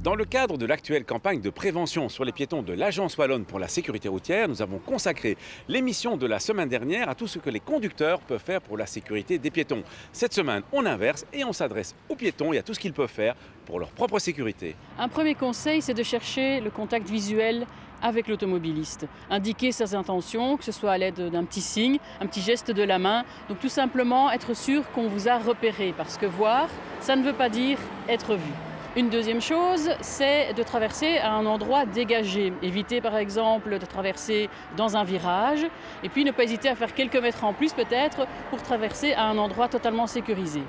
Dans le cadre de l'actuelle campagne de prévention sur les piétons de l'Agence wallonne pour la sécurité routière, nous avons consacré l'émission de la semaine dernière à tout ce que les conducteurs peuvent faire pour la sécurité des piétons. Cette semaine, on inverse et on s'adresse aux piétons et à tout ce qu'ils peuvent faire pour leur propre sécurité. Un premier conseil, c'est de chercher le contact visuel avec l'automobiliste. Indiquer ses intentions, que ce soit à l'aide d'un petit signe, un petit geste de la main. Donc tout simplement être sûr qu'on vous a repéré, parce que voir, ça ne veut pas dire être vu. Une deuxième chose, c'est de traverser à un endroit dégagé. Éviter par exemple de traverser dans un virage et puis ne pas hésiter à faire quelques mètres en plus peut-être pour traverser à un endroit totalement sécurisé.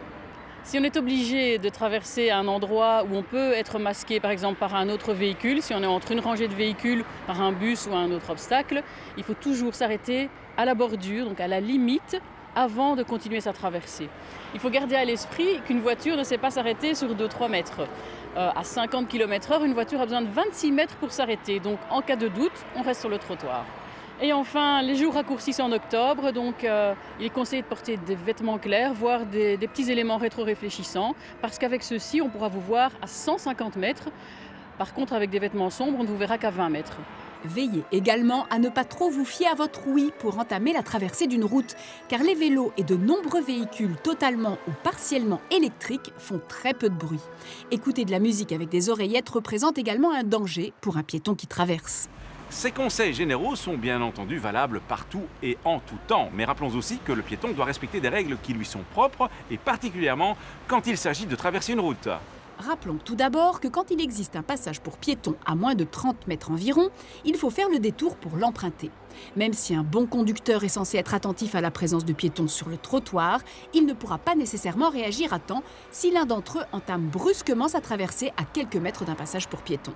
Si on est obligé de traverser à un endroit où on peut être masqué par exemple par un autre véhicule, si on est entre une rangée de véhicules, par un bus ou un autre obstacle, il faut toujours s'arrêter à la bordure, donc à la limite, avant de continuer sa traversée. Il faut garder à l'esprit qu'une voiture ne sait pas s'arrêter sur 2-3 mètres. À 50 km/h, une voiture a besoin de 26 mètres pour s'arrêter. Donc en cas de doute, on reste sur le trottoir. Et enfin, les jours raccourcissent en octobre, donc il est conseillé de porter des vêtements clairs, voire des petits éléments rétro-réfléchissants, parce qu'avec ceux-ci, on pourra vous voir à 150 mètres. Par contre, avec des vêtements sombres, on ne vous verra qu'à 20 mètres. Veillez également à ne pas trop vous fier à votre ouïe pour entamer la traversée d'une route, car les vélos et de nombreux véhicules totalement ou partiellement électriques font très peu de bruit. Écouter de la musique avec des oreillettes représente également un danger pour un piéton qui traverse. Ces conseils généraux sont bien entendu valables partout et en tout temps. Mais rappelons aussi que le piéton doit respecter des règles qui lui sont propres et particulièrement quand il s'agit de traverser une route. Rappelons tout d'abord que quand il existe un passage pour piétons à moins de 30 mètres environ, il faut faire le détour pour l'emprunter. Même si un bon conducteur est censé être attentif à la présence de piétons sur le trottoir, il ne pourra pas nécessairement réagir à temps si l'un d'entre eux entame brusquement sa traversée à quelques mètres d'un passage pour piétons.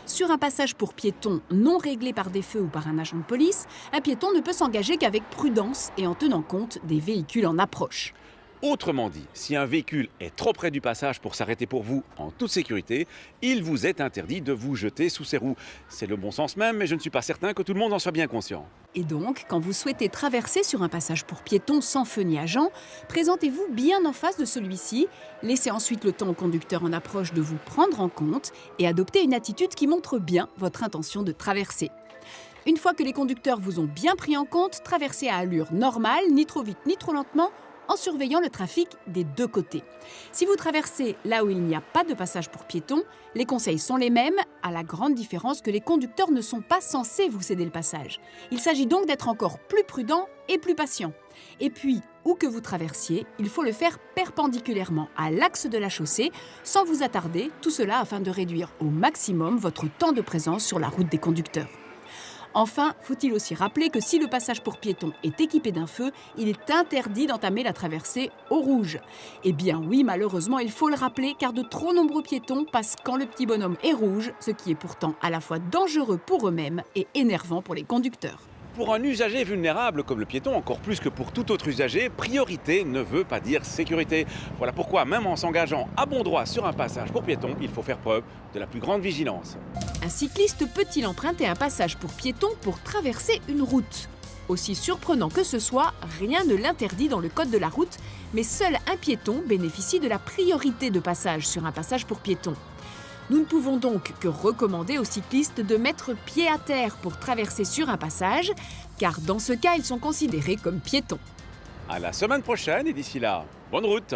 Sur un passage pour piétons non réglé par des feux ou par un agent de police, un piéton ne peut s'engager qu'avec prudence et en tenant compte des véhicules en approche. Autrement dit, si un véhicule est trop près du passage pour s'arrêter pour vous en toute sécurité, il vous est interdit de vous jeter sous ses roues. C'est le bon sens même, mais je ne suis pas certain que tout le monde en soit bien conscient. Et donc, quand vous souhaitez traverser sur un passage pour piétons sans feu ni agent, présentez-vous bien en face de celui-ci, laissez ensuite le temps au conducteur en approche de vous prendre en compte et adoptez une attitude qui montre bien votre intention de traverser. Une fois que les conducteurs vous ont bien pris en compte, traversez à allure normale, ni trop vite ni trop lentement, en surveillant le trafic des deux côtés. Si vous traversez là où il n'y a pas de passage pour piétons, les conseils sont les mêmes, à la grande différence que les conducteurs ne sont pas censés vous céder le passage. Il s'agit donc d'être encore plus prudent et plus patient. Et puis, où que vous traversiez, il faut le faire perpendiculairement à l'axe de la chaussée, sans vous attarder, tout cela afin de réduire au maximum votre temps de présence sur la route des conducteurs. Enfin, faut-il aussi rappeler que si le passage pour piétons est équipé d'un feu, il est interdit d'entamer la traversée au rouge. Eh bien oui, malheureusement, il faut le rappeler, car de trop nombreux piétons passent quand le petit bonhomme est rouge, ce qui est pourtant à la fois dangereux pour eux-mêmes et énervant pour les conducteurs. Pour un usager vulnérable comme le piéton, encore plus que pour tout autre usager, priorité ne veut pas dire sécurité. Voilà pourquoi, même en s'engageant à bon droit sur un passage pour piétons, il faut faire preuve de la plus grande vigilance. Un cycliste peut-il emprunter un passage pour piétons pour traverser une route ? Aussi surprenant que ce soit, rien ne l'interdit dans le code de la route, mais seul un piéton bénéficie de la priorité de passage sur un passage pour piétons. Nous ne pouvons donc que recommander aux cyclistes de mettre pied à terre pour traverser sur un passage, car dans ce cas, ils sont considérés comme piétons. À la semaine prochaine et d'ici là, bonne route!